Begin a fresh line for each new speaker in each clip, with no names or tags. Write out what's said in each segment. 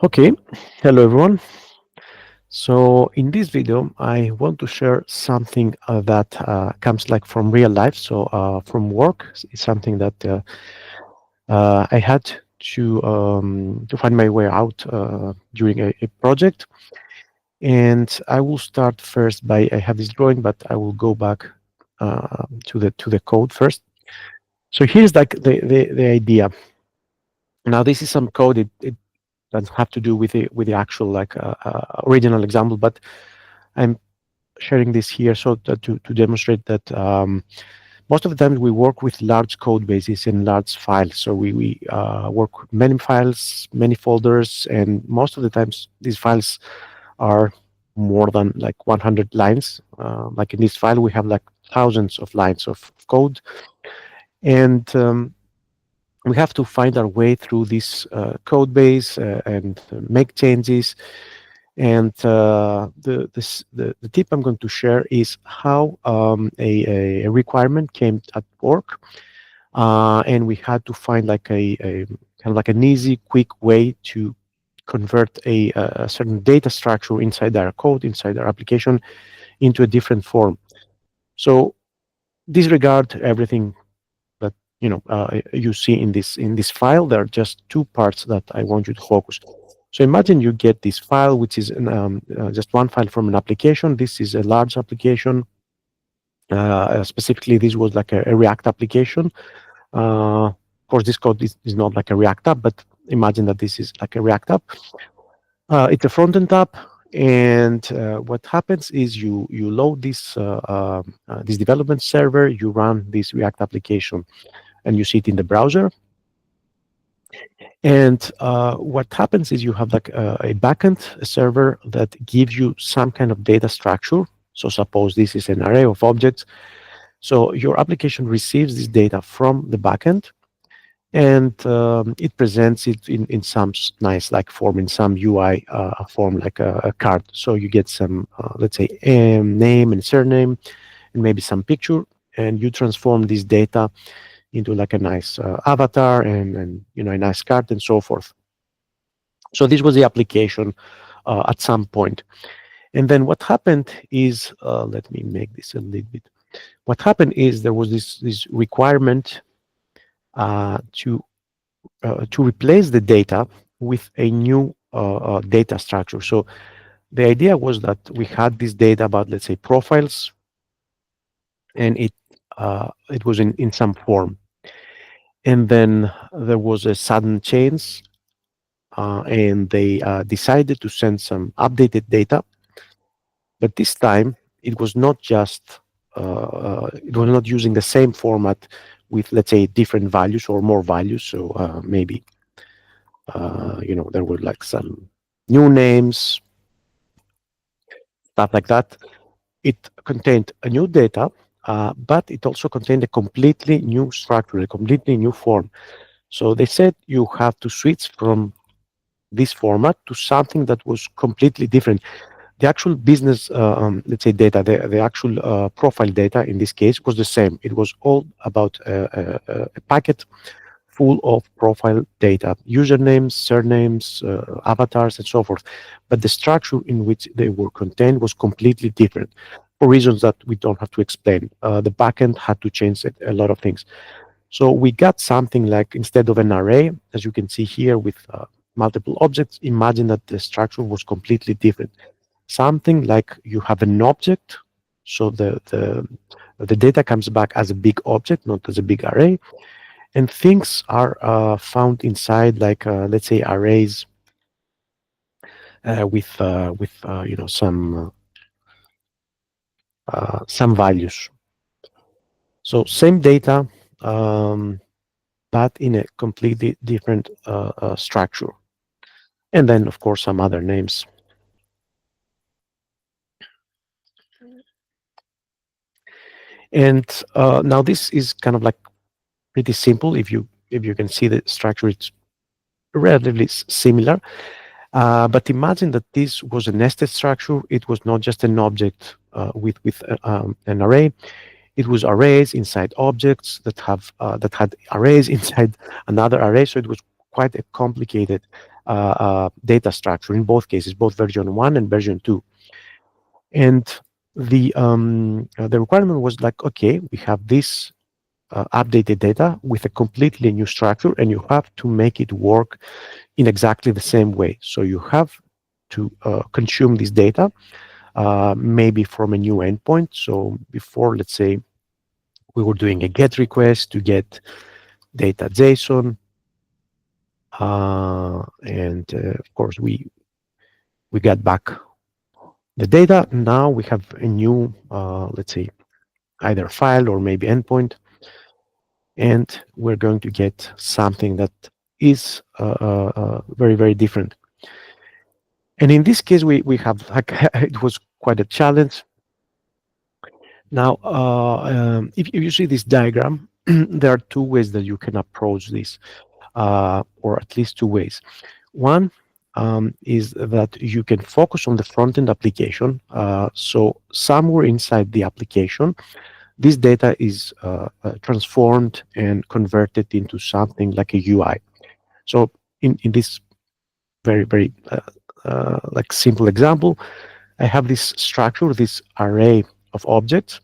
Okay, hello everyone. So in this video, I want to share something that comes like from real life. So from work, it's something that I had to find my way out during a project. And I will start first by I have this drawing, but I will go back to the code first. So here's like the idea. Now this is some code. It doesn't have to do with the actual like original example, but I'm sharing this here so that to demonstrate that most of the time we work with large code bases and large files. So we work with many files, many folders, and most of the times these files are more than like 100 lines. Like in this file, we have like thousands of lines of code, and we have to find our way through this code base and make changes. And the tip I'm going to share is how a requirement came at work, and we had to find like a kind of like an easy, quick way to convert a certain data structure inside our code, inside our application, into a different form. So disregard everything that you see in this file. There are just two parts that I want you to focus. So imagine you get this file, which is just one file from an application. This is a large application. Specifically, this was like a React application. Of course, this code is not like a React app, but imagine that this is like a React app. It's a front-end app, and what happens is you load this development server, you run this React application, and you see it in the browser. And what happens is you have like a backend server that gives you some kind of data structure. So suppose this is an array of objects. So your application receives this data from the backend, and it presents it in some nice like form, in some UI form, like a card. So you get some, let's say, name and surname, and maybe some picture, and you transform this data into like a nice avatar and a nice card and so forth. So this was the application at some point. And then what happened is, let me make this a little bit. What happened is there was this requirement to replace the data with a new data structure. So the idea was that we had this data about, let's say, profiles, and it was in some form. And then there was a sudden change, and they decided to send some updated data. But this time, it was not just it was not using the same format with, let's say, different values or more values. So maybe there were like some new names, stuff like that. It contained a new data, but it also contained a completely new structure, a completely new form. So they said you have to switch from this format to something that was completely different. The actual business, let's say, data, the actual profile data in this case was the same. It was all about a packet full of profile data, usernames, surnames, avatars, and so forth. But the structure in which they were contained was completely different for reasons that we don't have to explain. The backend had to change a lot of things. So we got something like, instead of an array, as you can see here with multiple objects, imagine that the structure was completely different. Something like you have an object, so the data comes back as a big object, not as a big array, and things are found inside, like let's say, arrays with some values. So same data, but in a completely different structure, and then of course some other names. And now this is kind of like pretty simple. If you can see the structure, it's relatively similar. But imagine that this was a nested structure. It was not just an object with an array. It was arrays inside objects that had arrays inside another array. So it was quite a complicated data structure in both cases, both version 1 and version 2. And the requirement was like, okay, we have this updated data with a completely new structure, and you have to make it work in exactly the same way. So you have to consume this data, maybe from a new endpoint. So before, let's say, we were doing a GET request to get data JSON, and of course we got back the data. Now we have a new, let's say, either file or maybe endpoint, and we're going to get something that is very, very different. And in this case, we have like it was quite a challenge. Now, if you see this diagram, there are two ways that you can approach this, or at least two ways. One is that you can focus on the front-end application. So somewhere inside the application, this data is transformed and converted into something like a UI. So in this very, very like simple example, I have this structure, this array of objects.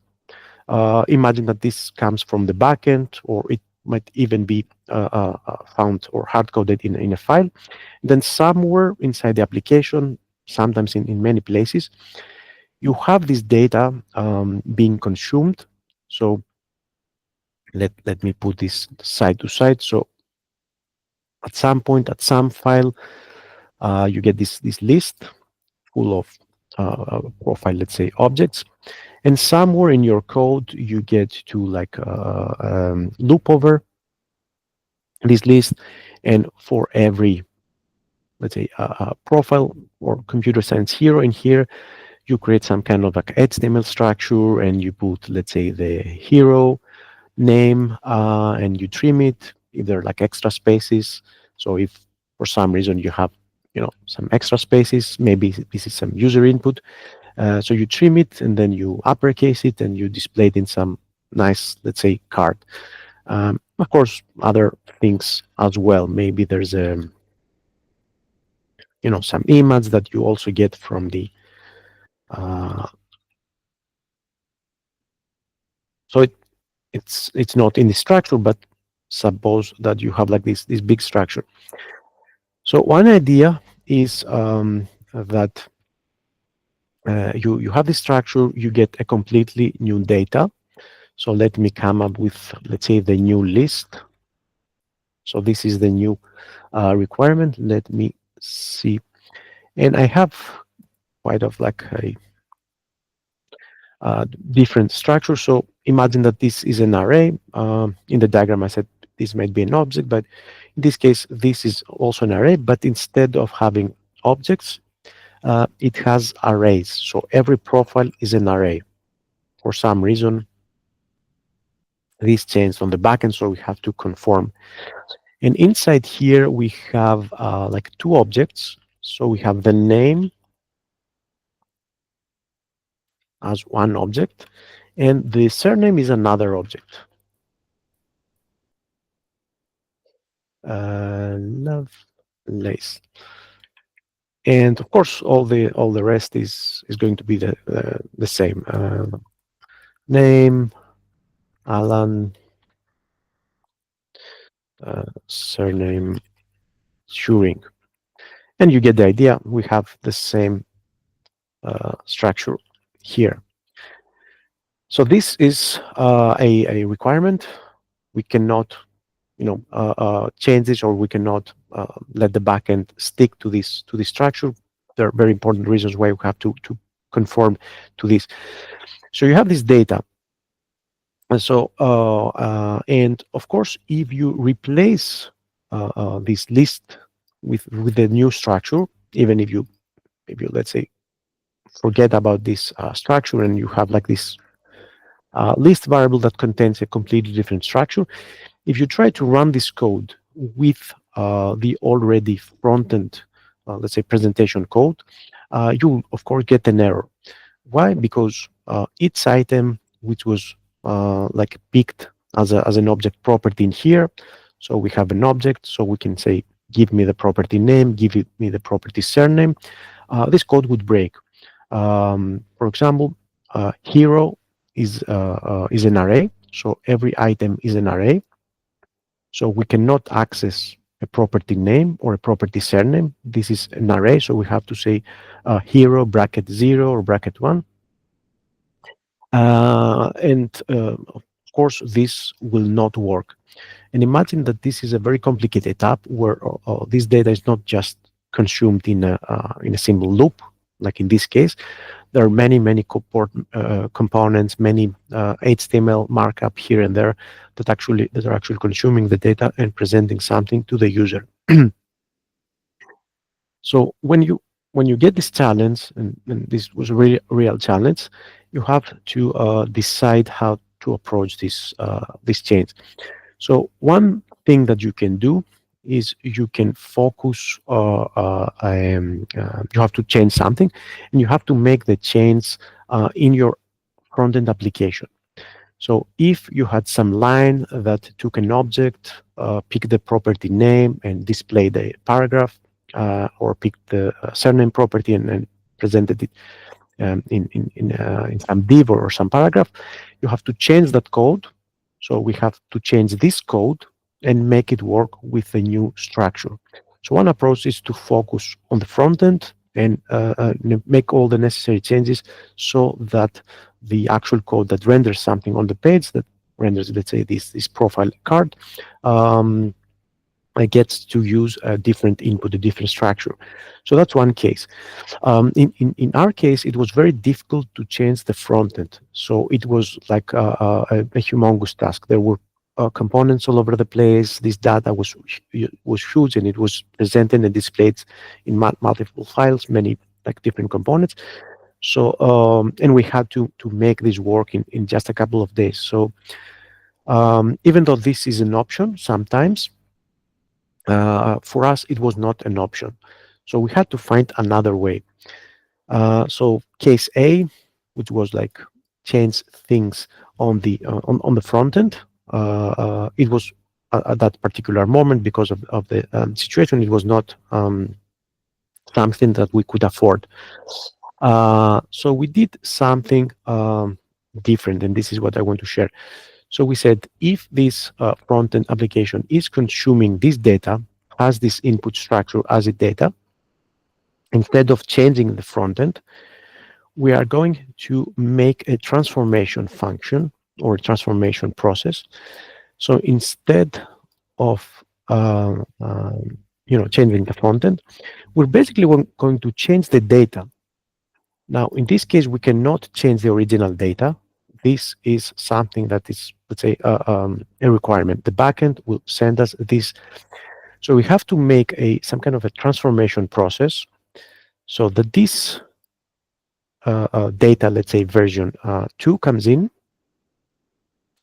Imagine that this comes from the backend, or it might even be found or hard-coded in a file. Then somewhere inside the application, sometimes in many places, you have this data being consumed. So let me put this side to side. So at some point, at some file, you get this list full of profile, let's say, objects. And somewhere in your code, you get to like loop over this list. And for every, let's say, profile or computer science hero in here, you create some kind of like HTML structure, and you put, let's say, the hero name, and you trim it if there are like extra spaces. So if for some reason you have, some extra spaces, maybe this is some user input. So you trim it, and then you uppercase it, and you display it in some nice, let's say, card. Of course, other things as well. Maybe there's some image that you also get from the. So it's not in the structure, but suppose that you have like this big structure. So one idea is that you have this structure, you get a completely new data. So let me come up with, let's say, the new list. So this is the new requirement. Let me see. And I have quite of like a different structure. So imagine that this is an array. In the diagram, I said this might be an object, but in this case, this is also an array. But instead of having objects, it has arrays. So every profile is an array. For some reason, this changed on the backend, so we have to conform. And inside here, we have like two objects. So we have the name as one object, and the surname is another object. Lovelace. And of course, all the rest is going to be the same. Name, Alan, surname, Turing. And you get the idea. We have the same structure here. So this is a requirement. We cannot, change this, or we cannot let the backend stick to this structure. There are very important reasons why we have to conform to this. So you have this data. And so, and of course, if you replace this list with the new structure, even if you let's say forget about this structure, and you have like this list variable that contains a completely different structure, if you try to run this code with the already front-end, let's say, presentation code, you of course get an error. Why? Because each item which was like picked as an object property in here, so we have an object, so we can say give me the property name, me the property surname, this code would break. For example, hero is an array, so every item is an array. So we cannot access a property name or a property surname. This is an array, so we have to say hero bracket 0 or bracket 1. And of course, this will not work. And imagine that this is a very complicated app where this data is not just consumed in a single loop, like in this case. There are many components, many HTML markup here and there that are actually consuming the data and presenting something to the user. So when you get this challenge, and this was a really real challenge, you have to decide how to approach this change. So one thing that you can do is you can focus. You have to change something, and you have to make the change in your front-end application. So if you had some line that took an object, pick the property name and display the paragraph, or pick the surname property and presented it in some div or some paragraph, you have to change that code. So we have to change this code and make it work with a new structure. So one approach is to focus on the front end and make all the necessary changes so that the actual code that renders something on the page, that renders, let's say, this profile card, gets to use a different input, a different structure. So that's one case. In our case, it was very difficult to change the front end. So it was like a humongous task. There were components all over the place. This data was huge, and it was presented and displayed in multiple files, many like different components. So and we had to make this work in just a couple of days. So even though this is an option sometimes, for us, it was not an option. So we had to find another way. So case A, which was like change things on the front end, it was at that particular moment, because of the situation, it was not something that we could afford. So we did something different, and this is what I want to share. So we said, if this front-end application is consuming this data, has this input structure as a data, instead of changing the front-end, we are going to make a transformation function or a transformation process. So instead of changing the front-end, we're basically going to change the data. Now, in this case, we cannot change the original data. This is something that is, let's say, a requirement. The backend will send us this. So we have to make some kind of a transformation process so that this data, let's say version 2, comes in.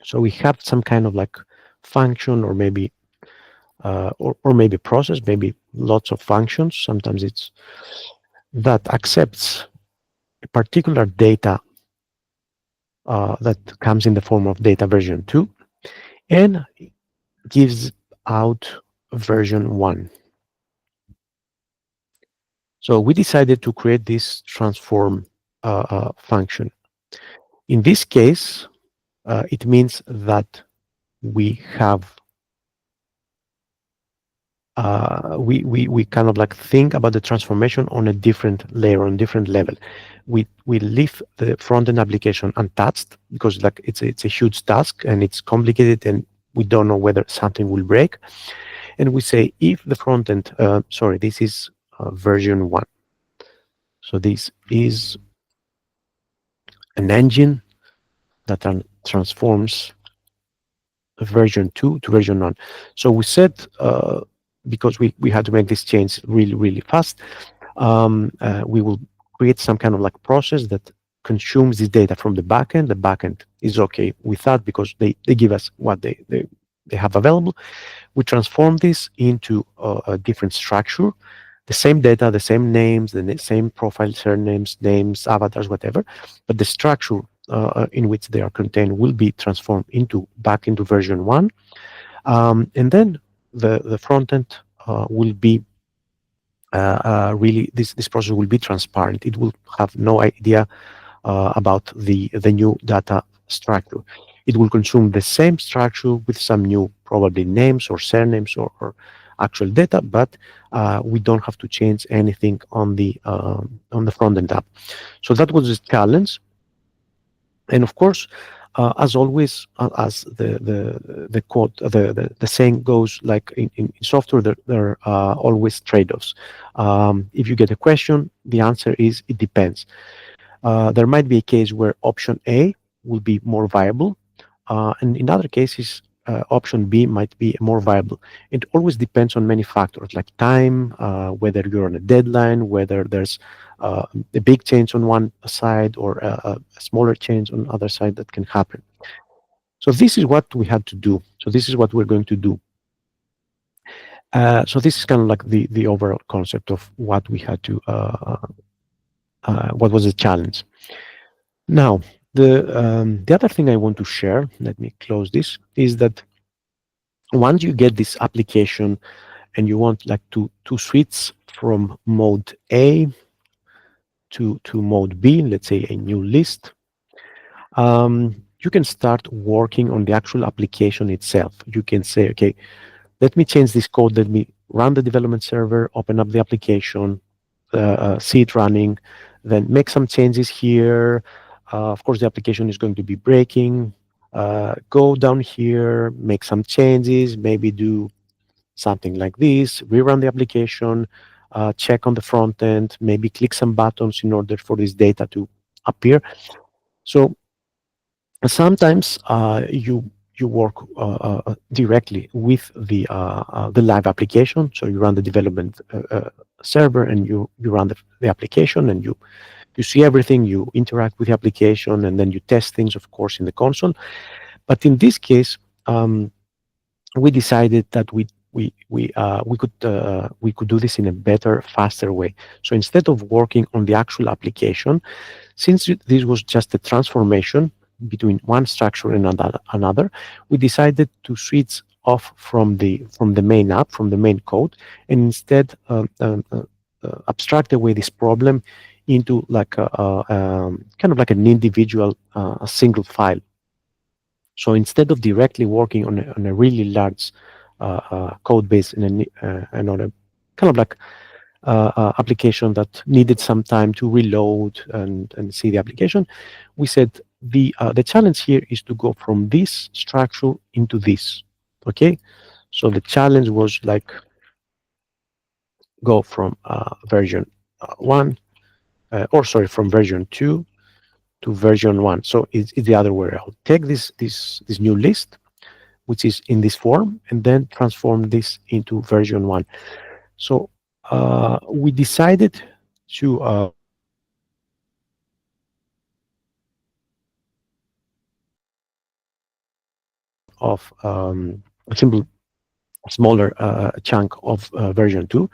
So we have some kind of like function, or maybe or maybe process, maybe lots of functions. Sometimes it's that accepts a particular data that comes in the form of data version 2 and gives out version 1. So we decided to create this transform function. In this case, it means that we have we kind of like think about the transformation on a different layer, on a different level. We leave the front-end application untouched, because like it's a huge task and it's complicated, and we don't know whether something will break. And we say, if the front-end, this is version 1. So this is an engine that transforms version 2 to version 1. So we said, because we had to make this change really fast, we will create some kind of like process that consumes this data from the backend. The backend is okay with that, because they give us what they have available. We transform this into a different structure, the same data, the same names, the same profile, surnames, names, avatars, whatever, but the structure in which they are contained will be transformed back into version 1. And then the front end will be really this process will be transparent. It will have no idea about the new data structure. It will consume the same structure with some new probably names or surnames or actual data, but we don't have to change anything on the front end app. So that was a challenge. And of course, as always, as the quote, the saying goes, like in software, there are always trade-offs. If you get a question, the answer is it depends. There might be a case where option A will be more viable, and in other cases, option B might be more viable. It always depends on many factors like time, whether you're on a deadline, whether there's a big change on one side or a smaller change on the other side that can happen. So this is what we had to do. So this is what we're going to do. So this is kind of like the overall concept of what we had to, what was the challenge. Now, the other thing I want to share, let me close this, is that once you get this application and you want like to switch from mode A to mode B, let's say a new list, you can start working on the actual application itself. You can say, okay, let me change this code, let me run the development server, open up the application, see it running, then make some changes here. Of course, the application is going to be breaking. Go down here, make some changes, maybe do something like this, rerun the application, check on the front end, maybe click some buttons in order for this data to appear. So sometimes you work directly with the live application. So you run the development server and you run the application and you see everything, you interact with the application, and then you test things, of course, in the console. But in this case, we decided that we could do this in a better, faster way. So instead of working on the actual application, since this was just a transformation between one structure and another, we decided to switch off from the main app, from the main code, and instead abstract away this problem into like kind of like an individual, a single file. So instead of directly working on a really large code base and on a kind of like application that needed some time to reload and see the application, we said the challenge here is to go from this structure into this. Okay, so the challenge was like go from version 1, or sorry, from version 2 to version 1. So it's the other way around. Take this new list, which is in this form, and then transform this into version 1. So we decided to of a simple smaller chunk of version 2,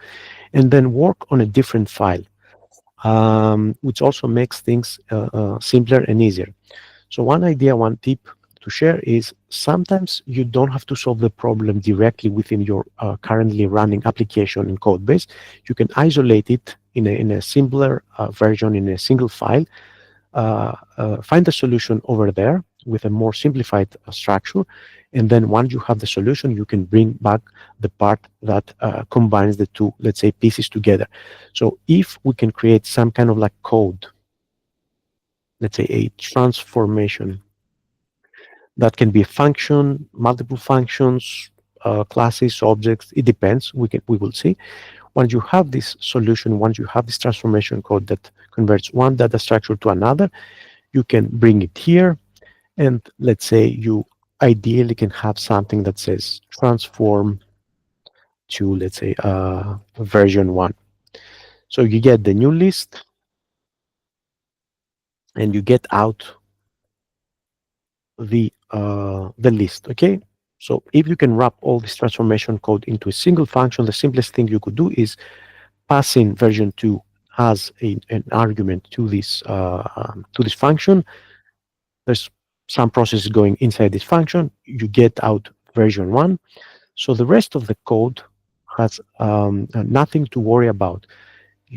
and then work on a different file, which also makes things simpler and easier. So one idea, one tip to share is sometimes you don't have to solve the problem directly within your currently running application and code base. You can isolate it in a simpler version, in a single file, find the solution over there with a more simplified structure. And then once you have the solution, you can bring back the part that combines the two, let's say, pieces together. So if we can create some kind of like code, let's say a transformation, that can be a function, multiple functions, classes, objects, it depends, we will see. Once you have this solution, once you have this transformation code that converts one data structure to another, you can bring it here. And let's say you ideally can have something that says transform to, let's say, version 1. So you get the new list and you get out the list. Okay, so if you can wrap all this transformation code into a single function, the simplest thing you could do is pass in version 2 as an argument to this function. There's some process going inside this function. You get out version 1. So the rest of the code has nothing to worry about.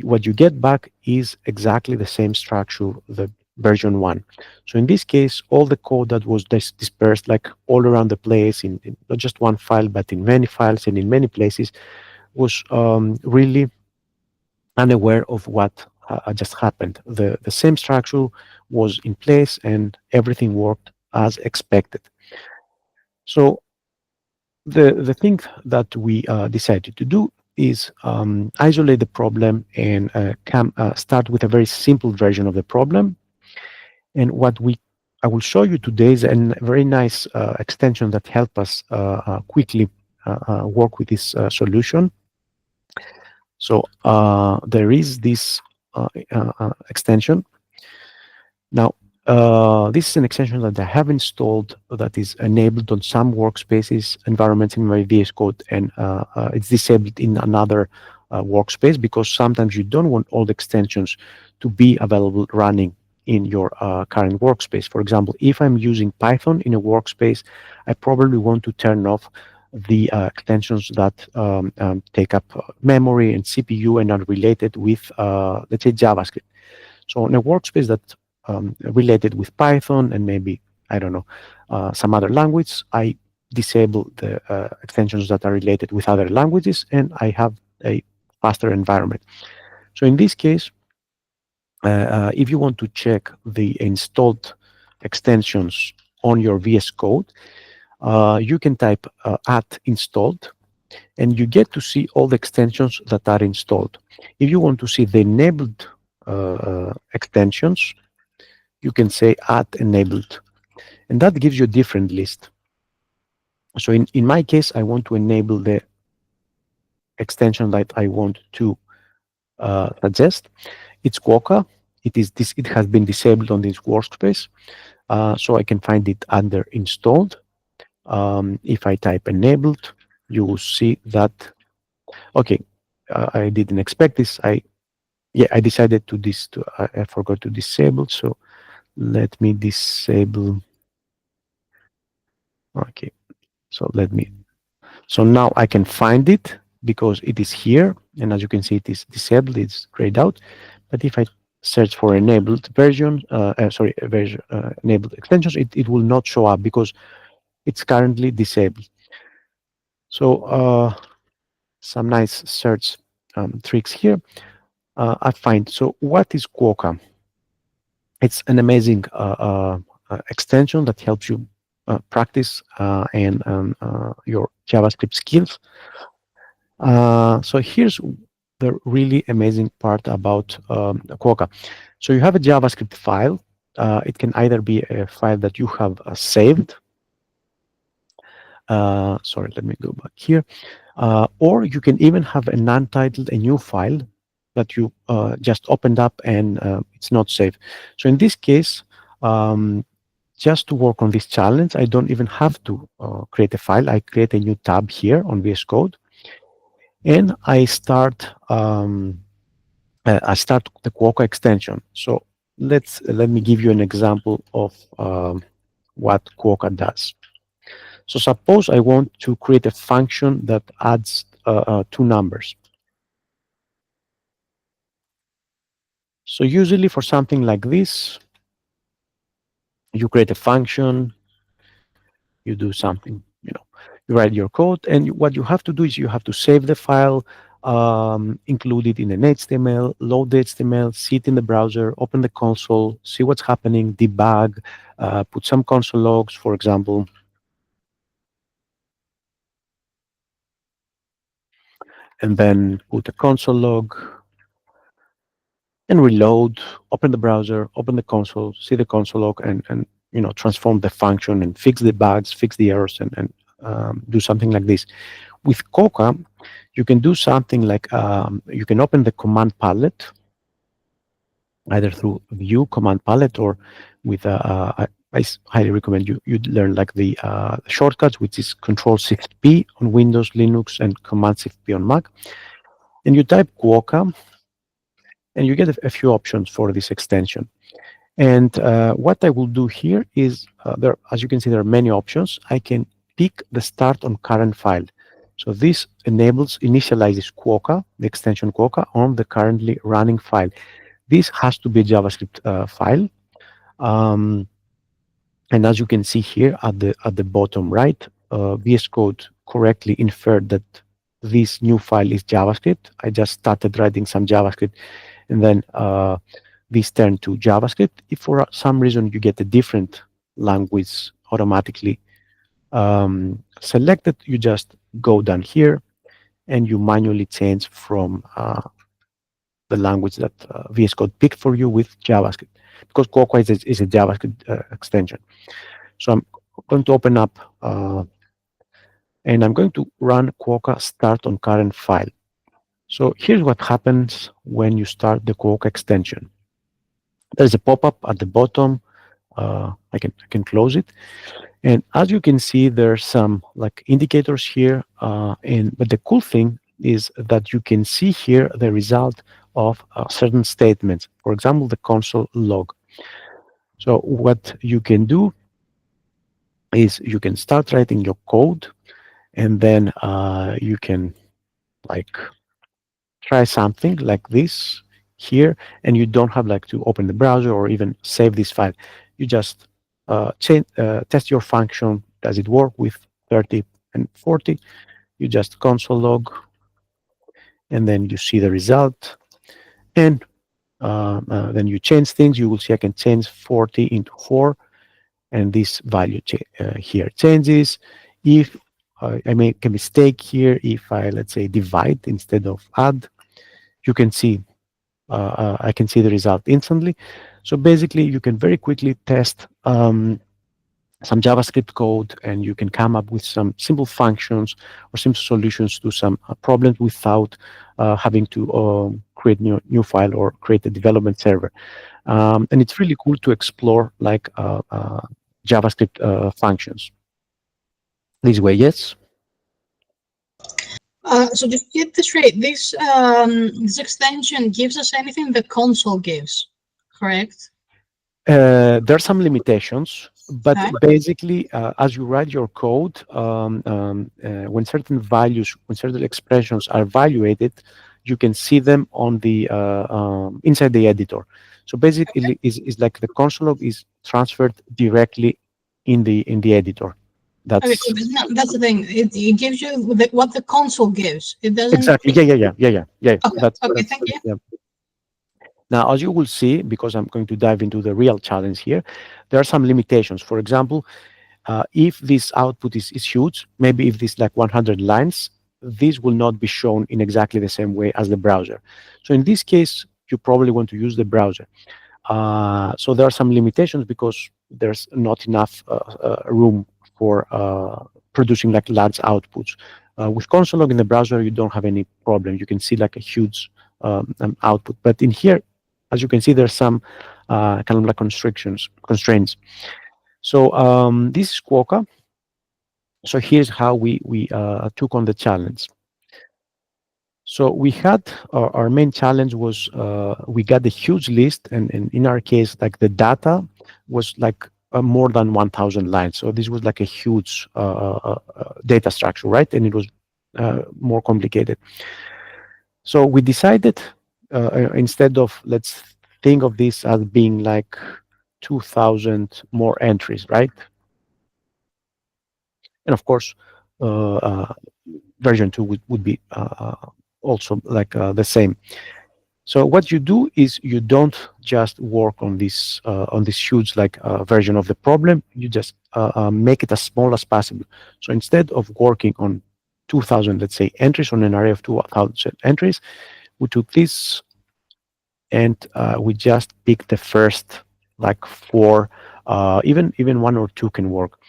What you get back is exactly the same structure, the version one. So in this case, all the code that was dispersed like all around the place in not just one file, but in many files and in many places, was really unaware of what just happened. The same structure was in place and everything worked as expected. So the thing that we decided to do is isolate the problem and start with a very simple version of the problem. And what I will show you today is a very nice extension that help us quickly work with this solution. So there is this extension. Now, this is an extension that I have installed that is enabled on some workspaces environments in my VS Code, and it's disabled in another workspace because sometimes you don't want all the extensions to be available running in your current workspace. For example, if I'm using Python in a workspace, I probably want to turn off the extensions that take up memory and CPU and are related with, let's say, JavaScript. So in a workspace that related with Python and maybe, I don't know, some other language, I disable the extensions that are related with other languages, and I have a faster environment. So in this case, if you want to check the installed extensions on your VS Code, you can type @installed, and you get to see all the extensions that are installed. If you want to see the enabled extensions, you can say @enabled, and that gives you a different list. So in my case, I want to enable the extension that I want to suggest. It's Quokka. It has been disabled on this workspace, so I can find it under installed. If I type enabled, you will see that. Okay, I didn't expect this. I decided to I forgot to disable. So let me disable. Okay, so so now I can find it because it is here, and as you can see, it is disabled. It's grayed out. But if I search for enabled version, version enabled extensions, it will not show up because it's currently disabled. So some nice search tricks here. I find. So what is Quokka? It's an amazing extension that helps you practice and your JavaScript skills. So here's the really amazing part about Quokka. So you have a JavaScript file. It can either be a file that you have saved. Sorry, let me go back here. Or you can even have an untitled, a new file that you just opened up and it's not saved. So in this case, just to work on this challenge, I don't even have to create a file. I create a new tab here on VS Code, and I start the Quokka extension. So let me give you an example of what Quokka does. So suppose I want to create a function that adds two numbers. So usually for something like this, you create a function, you do something, you write your code, and what you have to do is you have to save the file, include it in an HTML, load the HTML, see it in the browser, open the console, see what's happening, debug, put some console logs, for example. And then put a console log and reload, open the browser, open the console, see the console log, and transform the function and fix the bugs, fix the errors, and do something like this. With Quokka, you can do something like you can open the command palette, either through View command palette or with I highly recommend you learn like the shortcuts, which is Control-Shift-P on Windows, Linux, and Command-Shift-P on Mac. And you type Quokka, and you get a few options for this extension. And what I will do here is, as you can see, there are many options. I can pick the start on current file. So this enables initializes Quokka, the extension Quokka, on the currently running file. This has to be a JavaScript file. Um, and as you can see here at the bottom right, VS Code correctly inferred that this new file is JavaScript. I just started writing some JavaScript, and then this turned to JavaScript. If for some reason you get a different language automatically selected, you just go down here and you manually change from the language that VS Code picked for you with JavaScript, because Quokka is a JavaScript extension. So I'm going to open up and I'm going to run Quokka start on current file. So here's what happens when you start the Quokka extension. There's a pop-up at the bottom. I can close it. And as you can see, there's some like indicators here. But the cool thing is that you can see here the result of certain statements. For example, the console log. So what you can do is you can start writing your code, and then you can like try something like this here, and you don't have like to open the browser or even save this file. You just test your function. Does it work with 30 and 40? You just console log, and then you see the result. And then you change things. You will see I can change 40 into 4, and this value here changes. If I make a mistake here, if I, let's say, divide instead of add, you can see I can see the result instantly. So basically, you can very quickly test some JavaScript code, and you can come up with some simple functions or simple solutions to some problems without having to create new file or create a development server. And it's really cool to explore like JavaScript functions this way. Yes.
So just get this straight. This extension gives us anything the console gives, correct?
There are some limitations, but
Okay.
basically, as you write your code, when certain values, when certain expressions are evaluated, you can see them on the inside the editor. So basically, is like the console log is transferred directly in the editor.
Okay,
That's
but no, that's the thing. It gives you what the console gives. It doesn't.
exactly, yeah.
Okay. Okay.
That's
Thank you.
yeah. Now, as you will see, because I'm going to dive into the real challenge here, there are some limitations. For example, if this output is huge, maybe if this like 100 lines, this will not be shown in exactly the same way as the browser. So in this case, you probably want to use the browser. So there are some limitations because there's not enough room for producing like large outputs. With console log in the browser, you don't have any problem. You can see like a huge output. But in here, as you can see, there's some kind of like constraints. So this is Quokka. So here's how we took on the challenge. So we had our main challenge was we got a huge list, and in our case, like the data was like more than 1,000 lines. So this was like a huge data structure, right? And it was more complicated. So we decided instead of, let's think of this as being like 2,000 more entries, right? And of course, version 2 would be also like the same. So what you do is you don't just work on this huge like version of the problem. You just make it as small as possible. So instead of working on 2,000, let's say, entries on an array of 2,000 entries, we took this and we just picked the first like 4. Even 1 or 2 can work.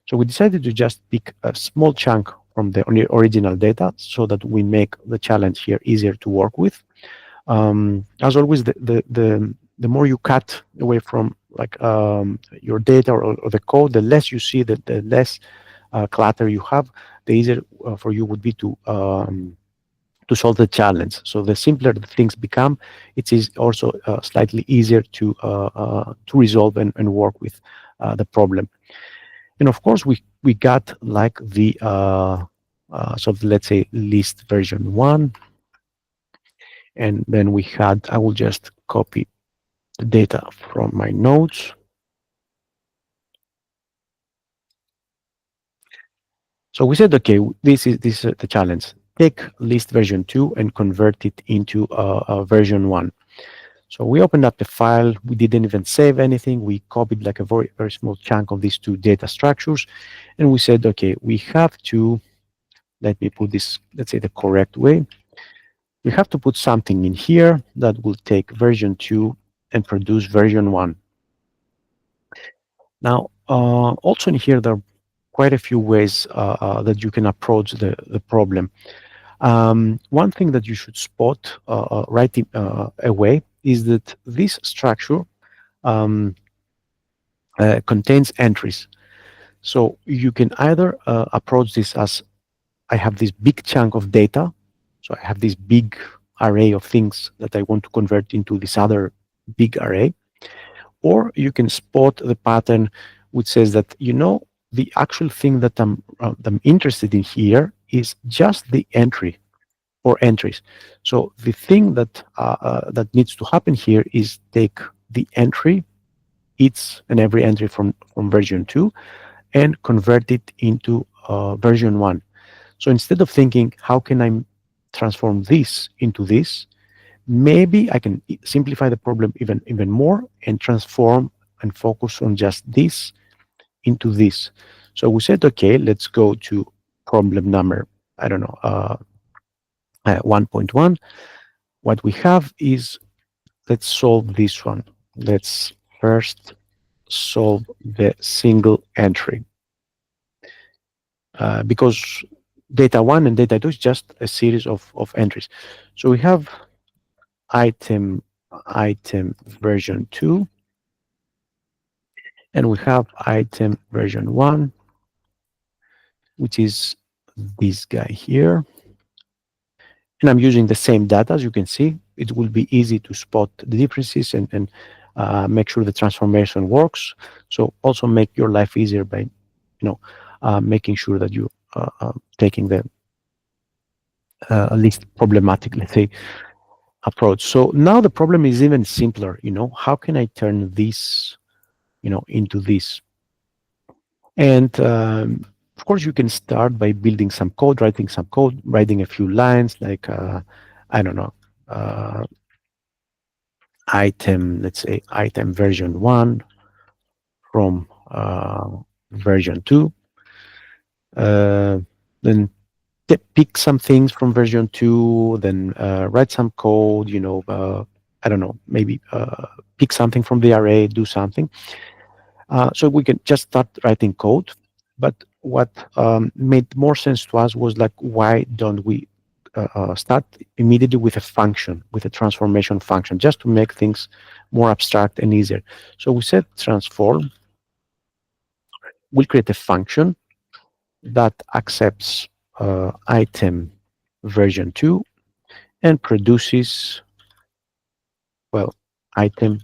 So we decided to just pick a small chunk from the original data so that we make the challenge here easier to work with. As always, the more you cut away from like your data or the code, the less you see, the less clutter you have, the easier for you would be to solve the challenge. So the simpler the things become, it is also slightly easier to resolve and work with the problem. And of course, we got like the So let's say list version 1, and then we had, I will just copy the data from my notes. So we said, okay, this is the challenge. Take list version 2 and convert it into version 1. So we opened up the file. We didn't even save anything. We copied like a very, very small chunk of these two data structures. And we said, okay, we have to, let me put this, let's say the correct way. We have to put something in here that will take version 2 and produce version 1. Now, also in here, there are quite a few ways that you can approach the problem. One thing that you should spot right away is that this structure um, contains entries. So you can either approach this as I have this big chunk of data, so I have this big array of things that I want to convert into this other big array, or you can spot the pattern which says that, the actual thing that I'm interested in here is just the entry or entries. So the thing that needs to happen here is take the entry, each and every entry from version 2, and convert it into version 1. So instead of thinking, how can I transform this into this, maybe I can simplify the problem even more and transform and focus on just this into this. So we said, okay, let's go to problem number, I don't know, 1.1. What we have is, let's solve this one. Let's first solve the single entry, because data 1 and data 2 is just a series of entries. So we have item version 2, and we have item version 1, which is this guy here. And I'm using the same data. As you can see, it will be easy to spot the differences and make sure the transformation works. So also make your life easier by making sure that you taking the least problematic, let's say, approach. So now the problem is even simpler. How can I turn this into this? And of course, you can start by building some code, writing some code, writing a few lines like, I don't know, uh, let's say item version 1 from version 2. Uh, then pick some things from version 2, then write some code, I don't know, maybe pick something from the array, do something. So we can just start writing code. But what made more sense to us was like, why don't we start immediately with a function, with a transformation function, just to make things more abstract and easier. So we said transform. We'll create a function that accepts item version 2 and produces, well, item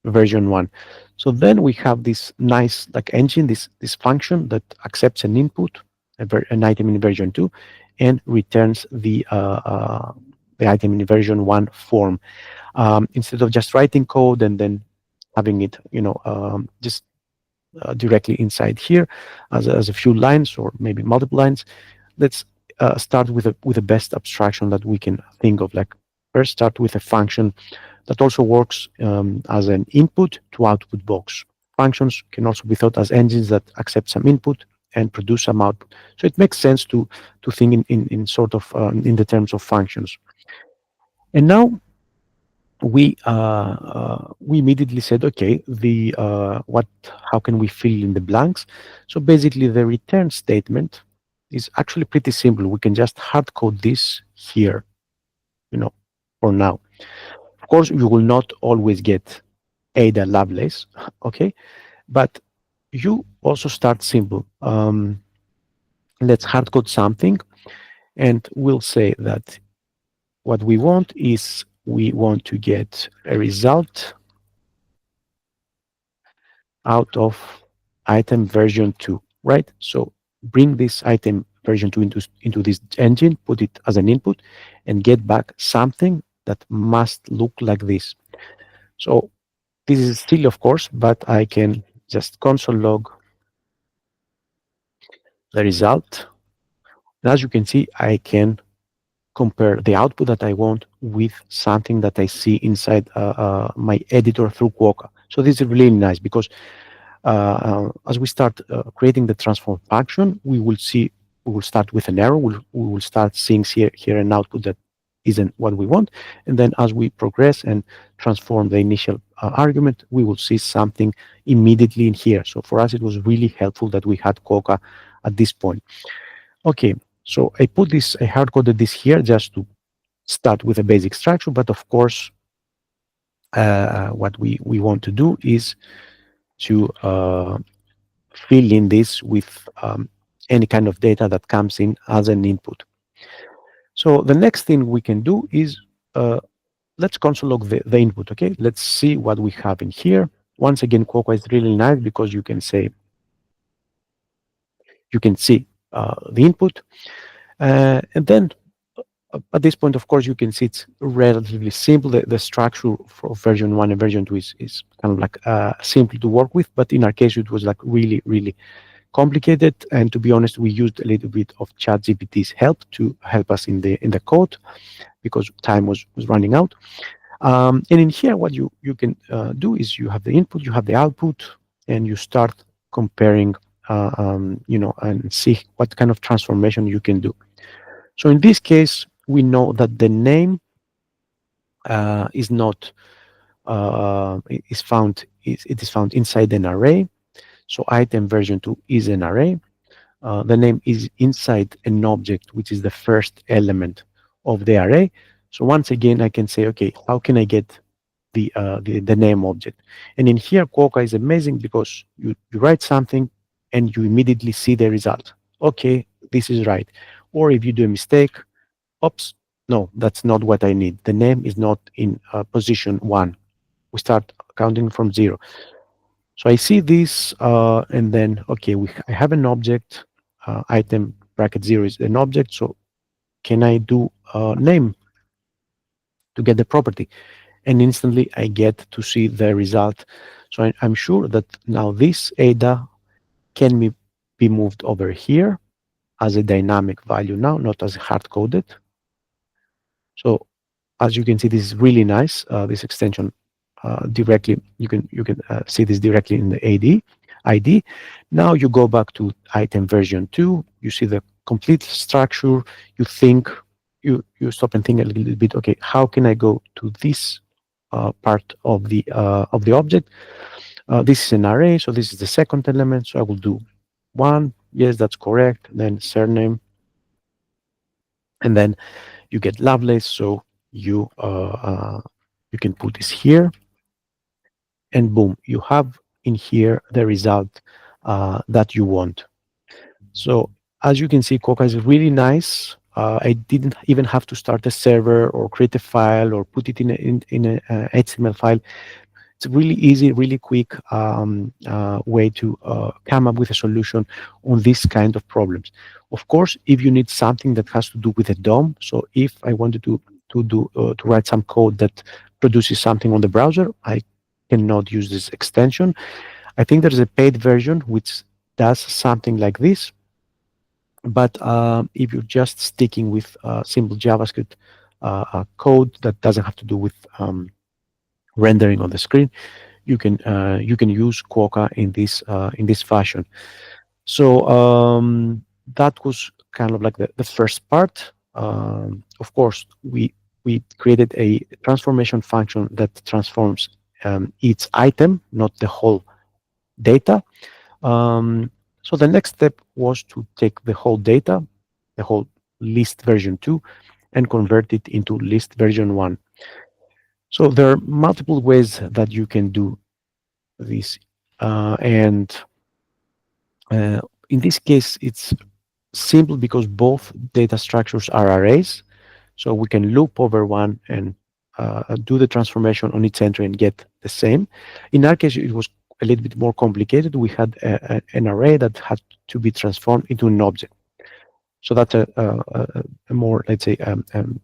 version 1. So then we have this nice like engine, this function that accepts an input, an item in version 2, and returns the item in version 1 form. Instead of just writing code and then having it, just directly inside here as a few lines or maybe multiple lines, let's start with the best abstraction that we can think of. Like, first start with a function that also works as an input to output box. Functions can also be thought as engines that accept some input and produce some output. So it makes sense to think in sort of in the terms of functions. And now we immediately said, okay, how can we fill in the blanks? So basically, the return statement is actually pretty simple. We can just hard code this here, for now. Of course, you will not always get Ada Lovelace, okay? But you also start simple. Let's hard code something, and we'll say that what we want is we want to get a result out of item version 2, right? So bring this item version 2 into this engine, put it as an input, and get back something that must look like this. So this is still, of course, but I can just console log the result. And as you can see, I can compare the output that I want with something that I see inside my editor through Quokka. So this is really nice because as we start creating the transform function, we will start with an error. We will start seeing here an output that isn't what we want. And then as we progress and transform the initial argument, we will see something immediately in here. So for us, it was really helpful that we had Quokka at this point. Okay, so I hard coded this here just to start with a basic structure, but of course, what we want to do is to fill in this with any kind of data that comes in as an input. So the next thing we can do is let's console log the input. Okay, let's see what we have in here. Once again, Quokka is really nice because you can see the input, and then at this point, of course, you can see it's relatively simple. The structure for version 1 and version 2 is kind of like simple to work with, but in our case, it was like really, really complicated. And to be honest, we used a little bit of ChatGPT's help to help us in the code because time was running out. And in here, what you can do is you have the input, you have the output, and you start comparing, and see what kind of transformation you can do. So in this case, we know that the name is not it is found inside an array. So item version 2 is an array. The name is inside an object, which is the first element of the array. So once again, I can say, okay, how can I get the name object? And in here, Quokka is amazing because you write something and you immediately see the result. Okay, this is right. Or if you do a mistake, oops, no, that's not what I need. The name is not in position 1. We start counting from 0. So I see this, and then, okay, I have an object, item bracket 0 is an object, so can I do name to get the property? And instantly I get to see the result. So I'm sure that now this ADA can be moved over here as a dynamic value now, not as hard-coded. So as you can see, this is really nice. This extension directly, you can see this directly in the ID. Now you go back to item version 2. You see the complete structure. You think, you stop and think a little bit. Okay, how can I go to this part of the object? This is an array, so this is the second element. So I will do 1. Yes, that's correct. Then surname, and then you get Lovelace. So you can put this here, and boom, you have in here the result that you want. So as you can see, Quokka is really nice. I didn't even have to start a server or create a file or put it in a HTML file. It's really easy, really quick way to come up with a solution on this kind of problems. Of course, if you need something that has to do with a DOM, so if I wanted to write some code that produces something on the browser, I cannot use this extension. I think there's a paid version which does something like this. But if you're just sticking with simple JavaScript code that doesn't have to do with rendering on the screen, you can use Quokka in this fashion. So that was kind of like the first part. Of course, we created a transformation function that transforms each item, not the whole data. So the next step was to take the whole data, the whole list version 2, and convert it into list version 1. So there are multiple ways that you can do this. And in this case, it's simple because both data structures are arrays. So we can loop over one and do the transformation on each entry and get the same. In our case, it was a little bit more complicated. We had an array that had to be transformed into an object. So that's a more, let's say,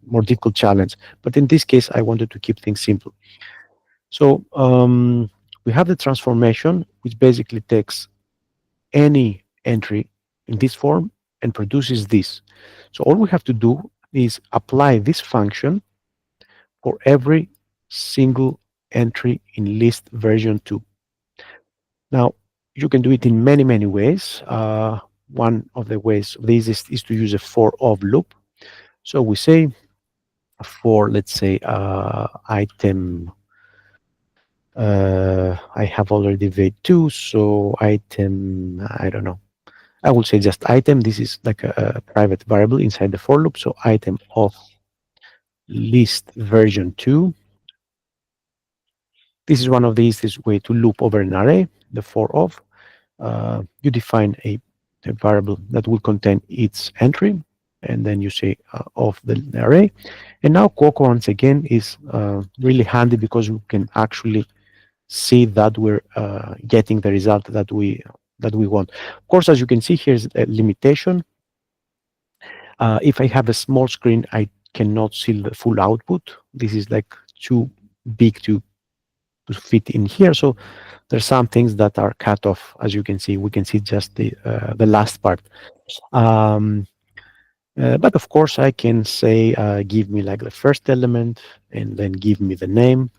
more difficult challenge. But in this case, I wanted to keep things simple. So we have the transformation, which basically takes any entry in this form and produces this. So all we have to do is apply this function for every single entry in list version 2. Now, you can do it in many, many ways. One of the ways of this is to use a for of loop. So we say for, let's say, item, I have already v2, so item, I don't know. I will say just item. This is like a private variable inside the for loop. So item of list version 2. This is one of the easiest way to loop over an array, the for of. You define a variable that will contain its entry, and then you say of the array. And now Quokka once again is really handy because we can actually see that we're getting the result that we want. Of course, as you can see, here's a limitation. If I have a small screen, I cannot see the full output. This is like too big to fit in here. So there's some things that are cut off. As you can see, we can see just the last part. Um, but of course, I can say, give me like the first element and then give me the name.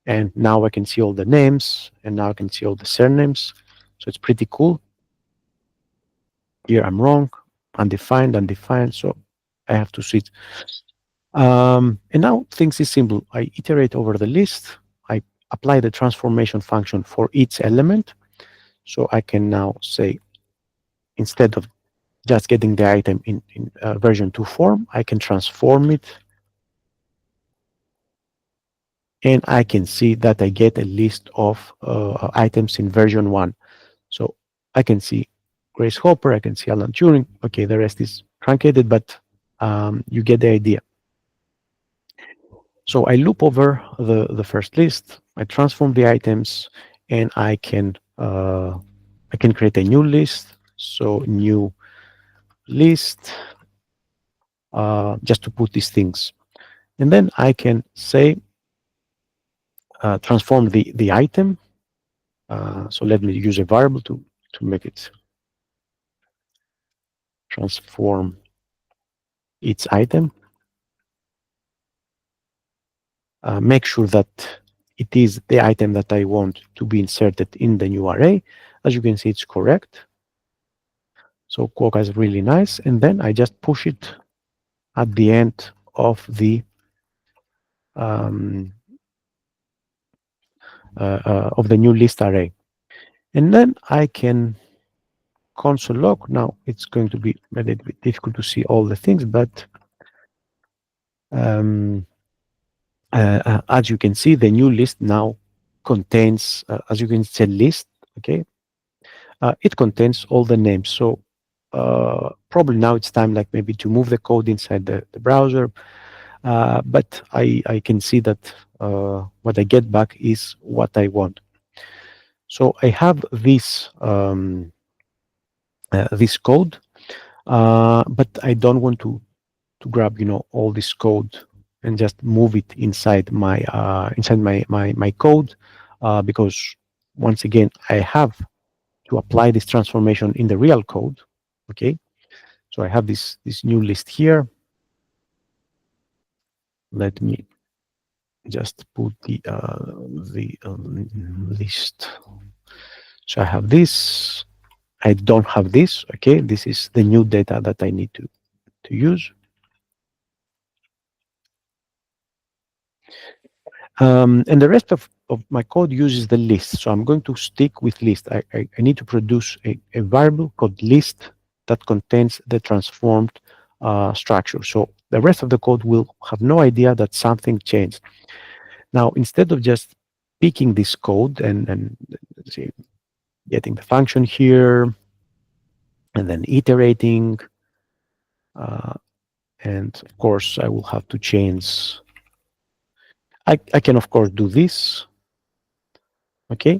And now I can see all the names, and now I can see all the surnames. So it's pretty cool. Here I'm wrong, undefined, undefined. So I have to switch. And now things is simple. I iterate over the list. I apply the transformation function for each element. So I can now say, instead of just getting the item in version 2 form, I can transform it. And I can see that I get a list of items in version 1. So I can see Grace Hopper, I can see Alan Turing. Okay, the rest is truncated, but you get the idea. So I loop over the first list, I transform the items, and I can create a new list. So new list, just to put these things. And then I can say, transform the item. So let me use a variable to make it transform its item. Make sure that it is the item that I want to be inserted in the new array. As you can see, it's correct. So Quokka is really nice. And then I just push it at the end of the new list array. And then I can console log. Now it's going to be a little bit difficult to see all the things, but as you can see, the new list now contains, as you can see, list, okay? It contains all the names. So probably now it's time, like maybe to move the code inside the browser. But I can see that what I get back is what I want. So I have this this code, but I don't want to grab all this code and just move it inside my my code, because once again I have to apply this transformation in the real code. Okay, so I have this new list here. Let me just put the list. So I have this. I don't have this. Okay, this is the new data that I need to use. And the rest of my code uses the list. So I'm going to stick with list. I need to produce a variable called list that contains the transformed structure. So the rest of the code will have no idea that something changed. Now, instead of just picking this code and let's see, getting the function here, and then iterating, and of course, I will have to change. I can, of course, do this. Okay,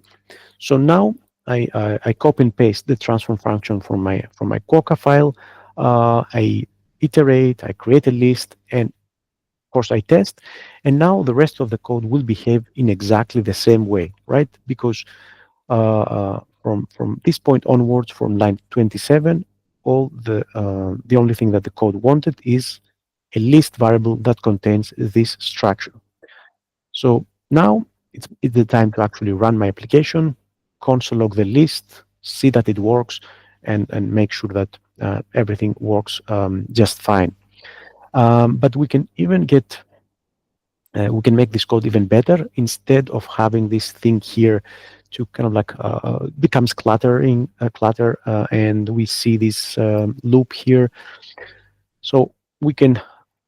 so now I copy and paste the transform function from my Quokka file. I iterate, I create a list, and of course I test. And now the rest of the code will behave in exactly the same way, right? Because from this point onwards, from line 27, all the only thing that the code wanted is a list variable that contains this structure. So now it's the time to actually run my application, console log the list, see that it works, and make sure that everything works just fine. But we can make this code even better. Instead of having this thing here to kind of like becomes clutter, and we see this loop here. So we can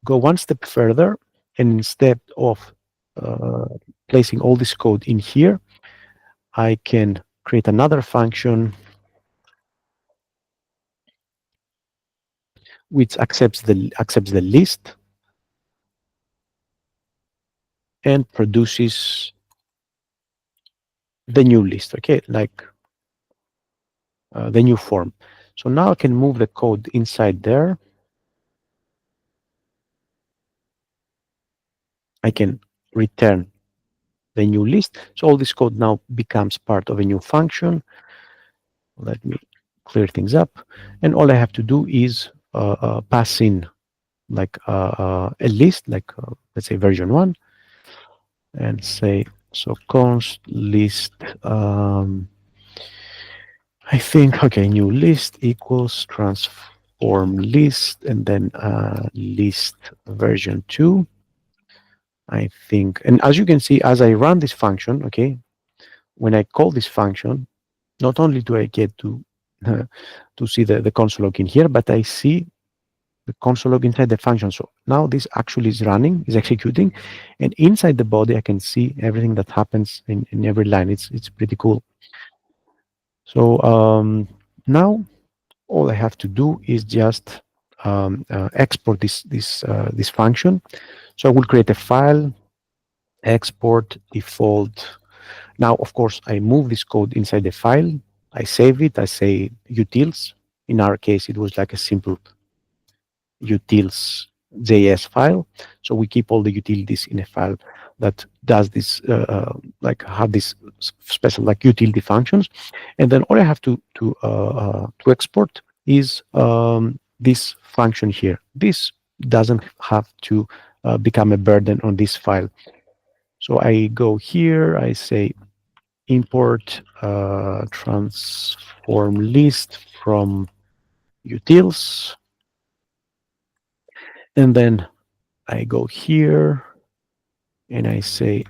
go one step further, and instead of uh, placing all this code in here, I can create another function which accepts the list and produces the new list. Okay, like the new form. So now I can move the code inside there. I can return the new list. So all this code now becomes part of a new function. Let me clear things up. And all I have to do is pass in like a list, like let's say version 1, and say, so const list, I think, okay, new list equals transform list, and then list version 2. I think, and as you can see, as I run this function, okay, when I call this function, not only do I get to see the console log in here, but I see the console log inside the function. So now this actually is running, is executing, and inside the body, I can see everything that happens in every line. It's pretty cool. So now all I have to do is just export this function. So I will create a file, export default. Now, of course, I move this code inside the file. I save it. I say utils. In our case, it was like a simple utils.js file. So we keep all the utilities in a file that does this, like have this special like utility functions. And then all I have to export is this function here. This doesn't have to become a burden on this file. So I go here, I say import transform list from utils, and then I go here and I say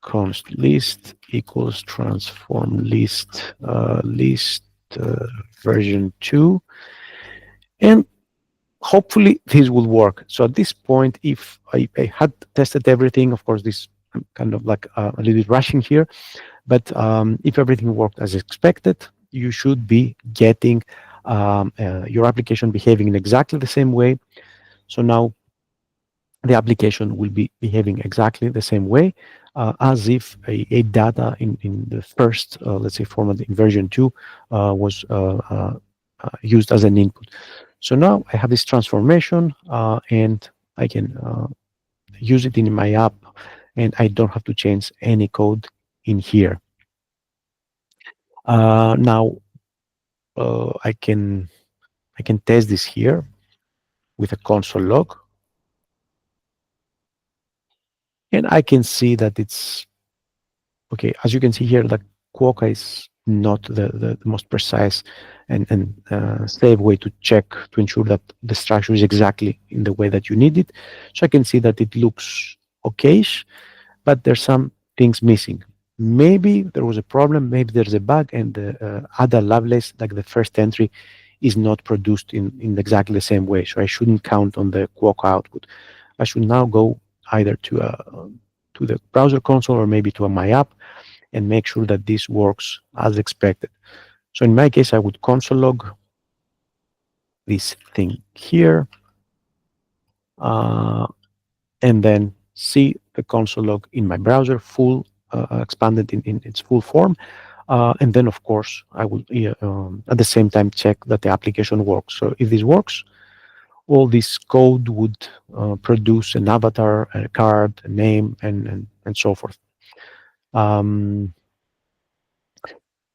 const list equals transform list list version 2, and hopefully this will work. So at this point, if I had tested everything, of course this I'm kind of like a little bit rushing here, but if everything worked as expected, you should be getting your application behaving in exactly the same way. So now the application will be behaving exactly the same way as if a data in the first, let's say, format in version 2 was used as an input. So now I have this transformation and I can use it in my app, and I don't have to change any code in here. Now I can test this here with a console log, and I can see that it's okay. As you can see here, that Quokka is not the most precise and safe way to check to ensure that the structure is exactly in the way that you need it. So I can see that it looks okayish, but there's some things missing. Maybe there was a problem, maybe there's a bug, and the Ada Lovelace, like the first entry, is not produced in exactly the same way. So I shouldn't count on the Quokka output. I should now go either to the browser console or maybe to my app and make sure that this works as expected. So in my case, I would console log this thing here, and then see the console log in my browser full expanded in its full form. And then, of course, I will at the same time check that the application works. So if this works, all this code would produce an avatar, a card, a name, and so forth. Um,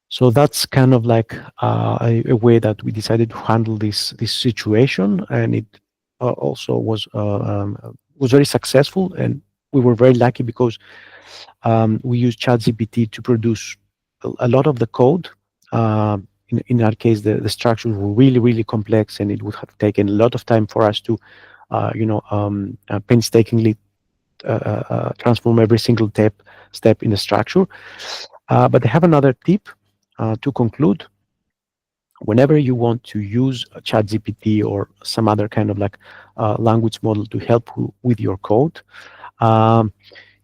so that's kind of like a way that we decided to handle this situation, and it also was very successful, and we were very lucky because we used ChatGPT to produce a lot of the code. In our case, the structures were really, really complex, and it would have taken a lot of time for us to, painstakingly transform every single step in the structure. But I have another tip to conclude. Whenever you want to use a ChatGPT or some other kind of like language model to help you with your code, um,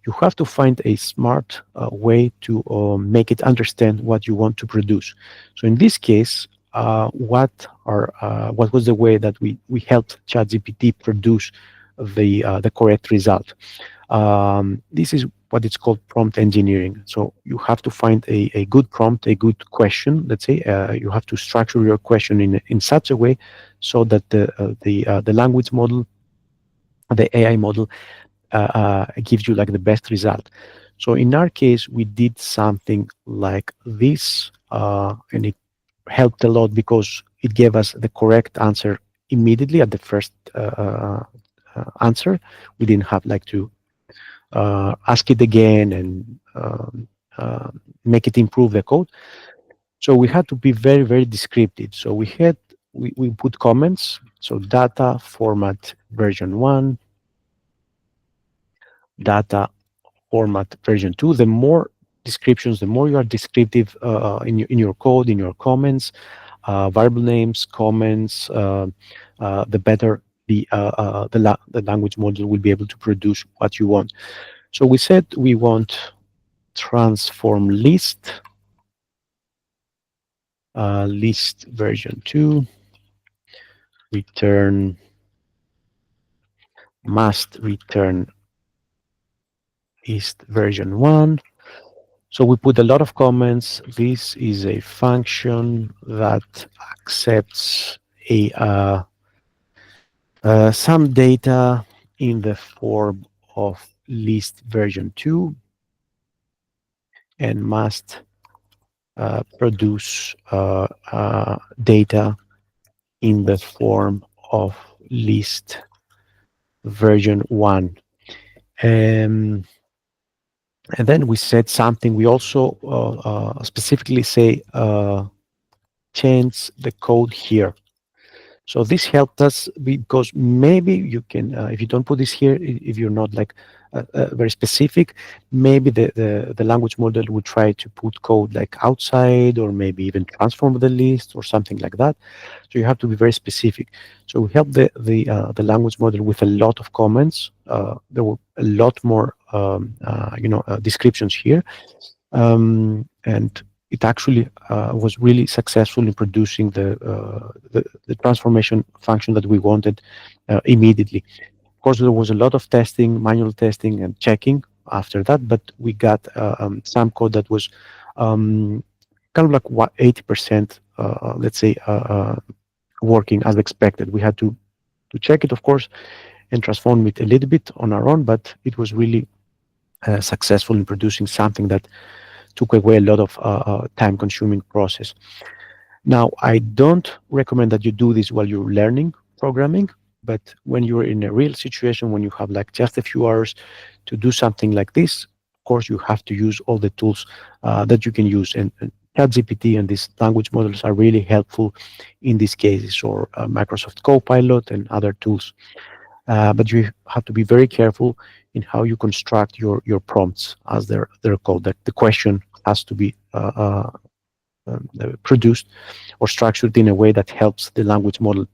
you have to find a smart way to make it understand what you want to produce. So in this case, what was the way that we helped ChatGPT produce the correct result? This is what it's called prompt engineering. So you have to find a good prompt, a good question. Let's say you have to structure your question in such a way so that the language model, the AI model, gives you like the best result. So in our case, we did something like this, and it helped a lot because it gave us the correct answer immediately at the first answer. We didn't have like to ask it again and make it improve the code. So we had to be very, very descriptive. So we put comments. So data format version 1, data format version 2. The more descriptions, the more you are descriptive in your code, in your comments, variable names, comments, the better the language model will be able to produce what you want. So we said we want transform list version 2, return must return list version 1. So we put a lot of comments. This is a function that accepts some data in the form of list version 2 and must produce data in the form of list version 1. Um, and then we said something. We also specifically say change the code here. So this helped us because maybe you can, if you don't put this here, if you're not like very specific, maybe the language model would try to put code like outside or maybe even transform the list or something like that. So you have to be very specific. So we helped the language model with a lot of comments. There were a lot more descriptions here, and it actually was really successful in producing the transformation function that we wanted immediately. Of course, there was a lot of testing, manual testing, and checking after that, but we got some code that was kind of like 80%, let's say, working as expected. We had to check it, of course, and transform it a little bit on our own, but it was really successful in producing something that took away a lot of time-consuming process. Now, I don't recommend that you do this while you're learning programming, but when you're in a real situation, when you have like just a few hours to do something like this, of course, you have to use all the tools that you can use. And ChatGPT and these language models are really helpful in these cases, or Microsoft Copilot and other tools. But you have to be very careful in how you construct your prompts, as they're called. That the question has to be produced or structured in a way that helps the language model.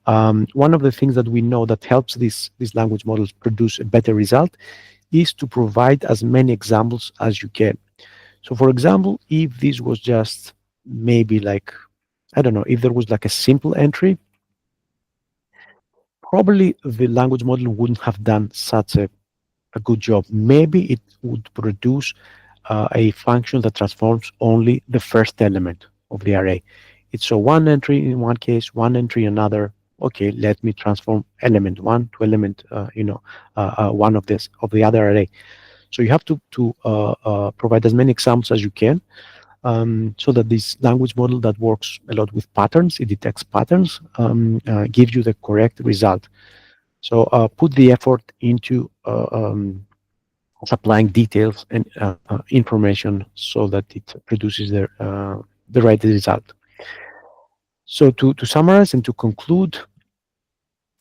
One of the things that we know that helps these language models produce a better result is to provide as many examples as you can. So, for example, if this was just maybe like, I don't know, if there was like a simple entry, probably the language model wouldn't have done such a good job. Maybe it would produce a function that transforms only the first element of the array. It's so one entry in one case, one entry in another, okay, let me transform element one to element, one of this of the other array. So you have to provide as many examples as you can, so that this language model that works a lot with patterns, it detects patterns, gives you the correct result. So put the effort into supplying details and information so that it produces the right result. So to summarize and to conclude,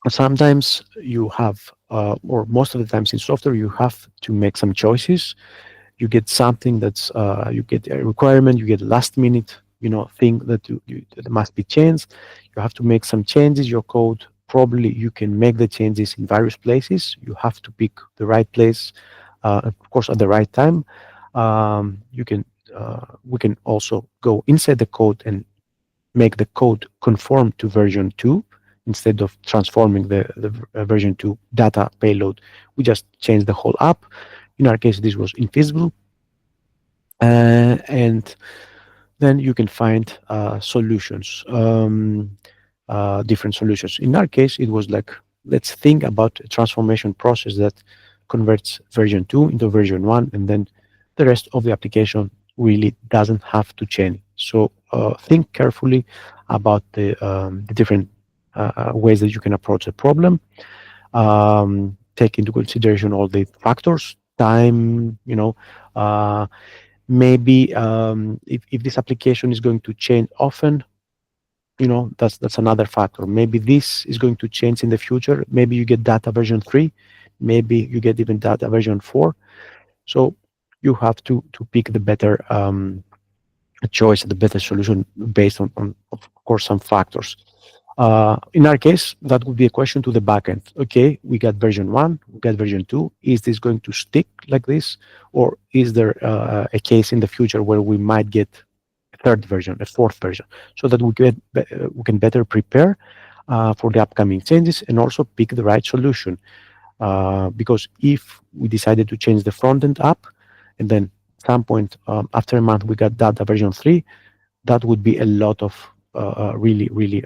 sometimes you have, or most of the times in software, you have to make some choices. You get something that's, you get a requirement, you get a last minute, thing that that must be changed. You have to make some changes. Your code, probably you can make the changes in various places. You have to pick the right place, of course, at the right time. You can, we can also go inside the code and make the code conform to version 2 instead of transforming the version 2 data payload. We just change the whole app. In our case, this was infeasible. And then you can find solutions, different solutions. In our case, it was like, let's think about a transformation process that converts version 2 into version 1, and then the rest of the application really doesn't have to change. So think carefully about the different ways that you can approach the problem. Take into consideration all the factors, time, maybe if this application is going to change often, that's another factor. Maybe this is going to change in the future. Maybe you get data version 3, maybe you get even data version 4. So you have to pick the better choice, the better solution based on of course, some factors. In our case, that would be a question to the backend. Okay, we got version 1, we got version 2. Is this going to stick like this? Or is there a case in the future where we might get a third version, a fourth version, so that we can better prepare for the upcoming changes and also pick the right solution? Because if we decided to change the front-end app, and then at some point after a month we got data version 3, that would be a lot of really, really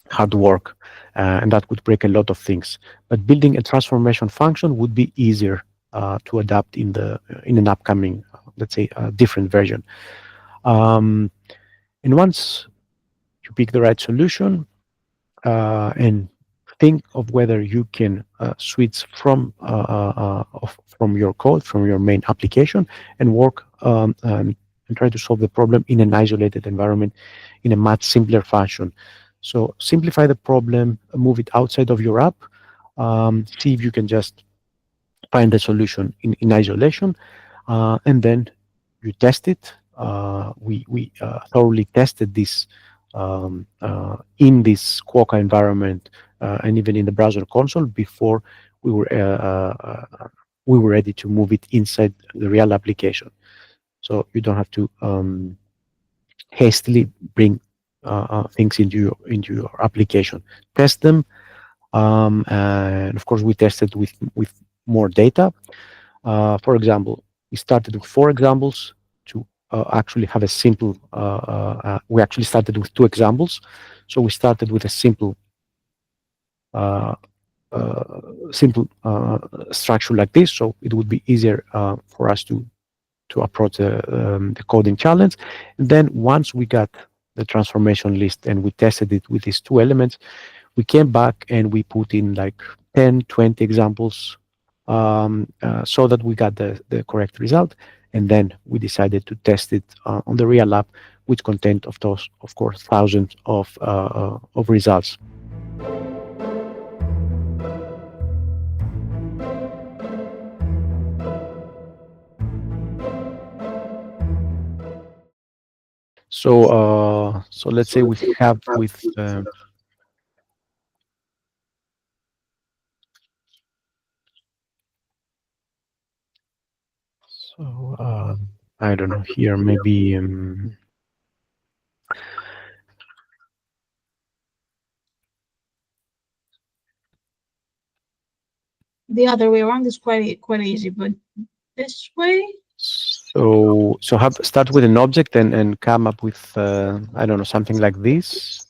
hard work, and that could break a lot of things. But building a transformation function would be easier to adapt in an upcoming, let's say, different version. Um, and once you pick the right solution, and think of whether you can switch from your code, from your main application, and work and try to solve the problem in an isolated environment in a much simpler fashion. So simplify the problem, move it outside of your app, see if you can just find the solution in isolation, and then you test it. We thoroughly tested this in this Quokka environment, and even in the browser console before we were we were ready to move it inside the real application. So you don't have to hastily bring things into your application. Test them, and of course we tested with more data. For example, we started with 4 examples to actually have a simple. We actually started with 2 examples, so we started with a uh, simple structure like this, so it would be easier for us to approach the coding challenge. And then once we got the transformation list and we tested it with these 2 elements, we came back and we put in like 10, 20 examples, so that we got the correct result. And then we decided to test it on the real app, which contained, of course, thousands of results. So let's say we have with I don't know, here maybe
The other way around is quite easy, but this way,
so have start with an object and come up with I don't know, something like this.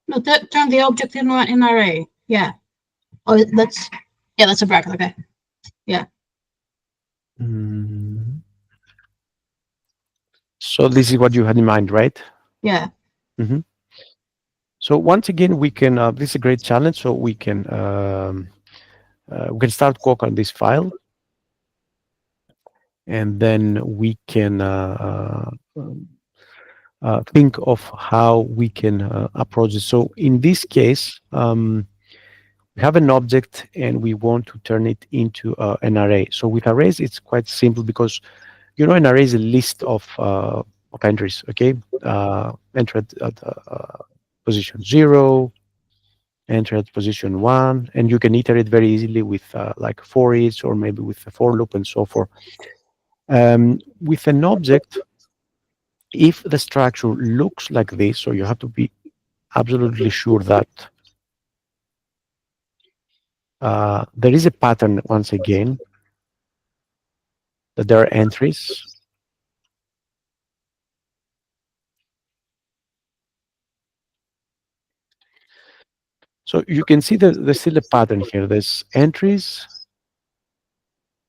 No, turn the object in an array. Yeah. Oh, that's a bracket. Okay. Yeah.
Mm, so this is what you had in mind, right?
Yeah.
Hmm. So once again, we can. This is a great challenge. So we can start Quokka on this file, and then we can think of how we can approach it. So in this case, we have an object and we want to turn it into an array. So with arrays, it's quite simple because an array is a list of entries. Okay, enter at position 0, enter at position 1, and you can iterate very easily with like for each or maybe with a for loop and so forth. With an object, if the structure looks like this, so you have to be absolutely sure that there is a pattern once again, that there are entries. So you can see that there's still a pattern here. There's entries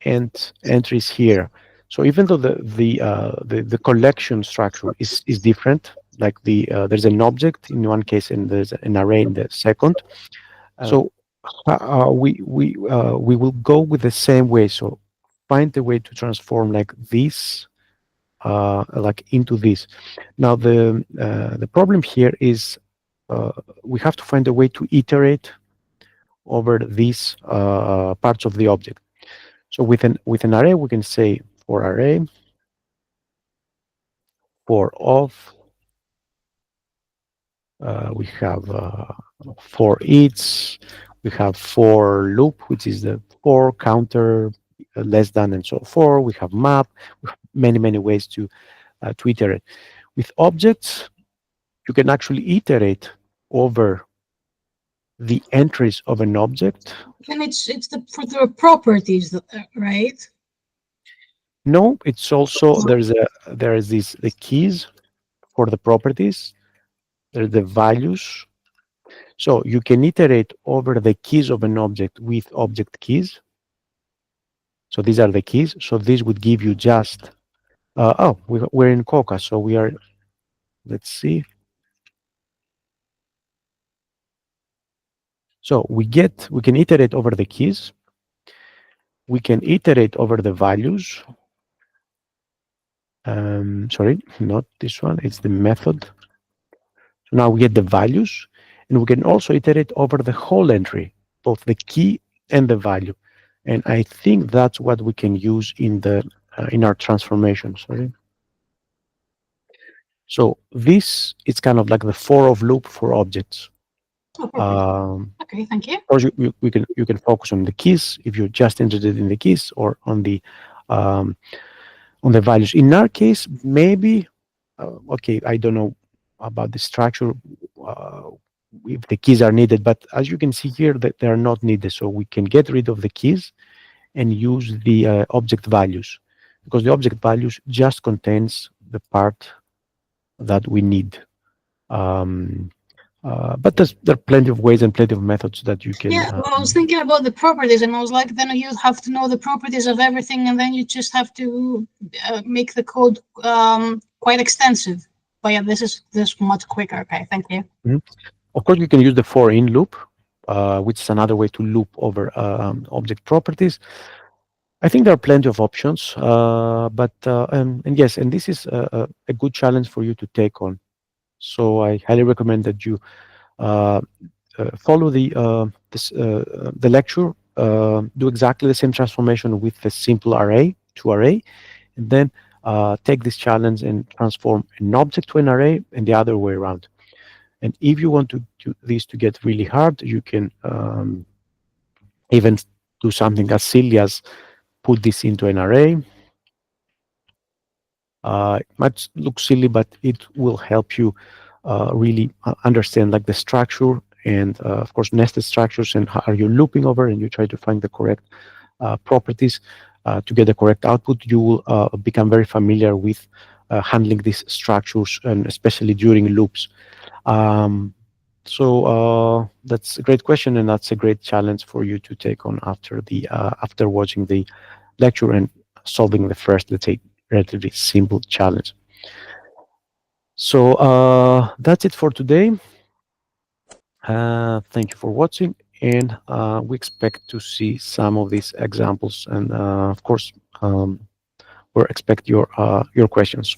and entries here. So even though the collection structure is different, like there's an object in one case and there's an array in the second. So we will go with the same way. So find a way to transform like this, like into this. Now the problem here is we have to find a way to iterate over these parts of the object. So with an array, we can say for array, for of, we have for each, we have for loop, which is the for counter, less than, and so forth. We have map. We have many ways to iterate. With objects, you can actually iterate over the entries of an object.
And it's the for the properties, right?
No, it's also there is these the keys for the properties. There's the values. So you can iterate over the keys of an object with object keys. So these are the keys. So this would give you just we're in Quokka, so we are. Let's see. So we can iterate over the keys. We can iterate over the values. Sorry, not this one. It's the method. So now we get the values, and we can also iterate over the whole entry, both the key and the value. And I think that's what we can use in our transformation. Sorry. So this is kind of like the for of loop for objects.
Oh, perfect. Okay, thank you.
Of course, you can focus on the keys if you're just interested in the keys, or um, on the values. In our case, maybe okay, I don't know about the structure uh, if the keys are needed, but as you can see here, that they are not needed. So we can get rid of the keys and use the object values, because the object values just contains the part that we need. Um, but there are plenty of ways and plenty of methods that you can.
Yeah, well, I was thinking about the properties, and I was like, then you have to know the properties of everything, and then you just have to make the code quite extensive. But yeah, this much quicker. Okay, thank you.
Mhm. Of course, you can use the for in loop, which is another way to loop over object properties. I think there are plenty of options, and yes, and this is a good challenge for you to take on. So I highly recommend that you uh, follow the lecture, do exactly the same transformation with the simple array to array, and then take this challenge and transform an object to an array, and the other way around. And if you want to do this to get really hard, you can even do something as silly as put this into an array. It might look silly, but it will help you really understand like the structure and of course nested structures, and how are you looping over, and you try to find the correct properties to get the correct output. You will become very familiar with handling these structures, and especially during loops. Um, So that's a great question, and that's a great challenge for you to take on after the after watching the lecture and solving the first, let's say, relatively simple challenge. So that's it for today. Thank you for watching, and we expect to see some of these examples, and of course, we expect your questions.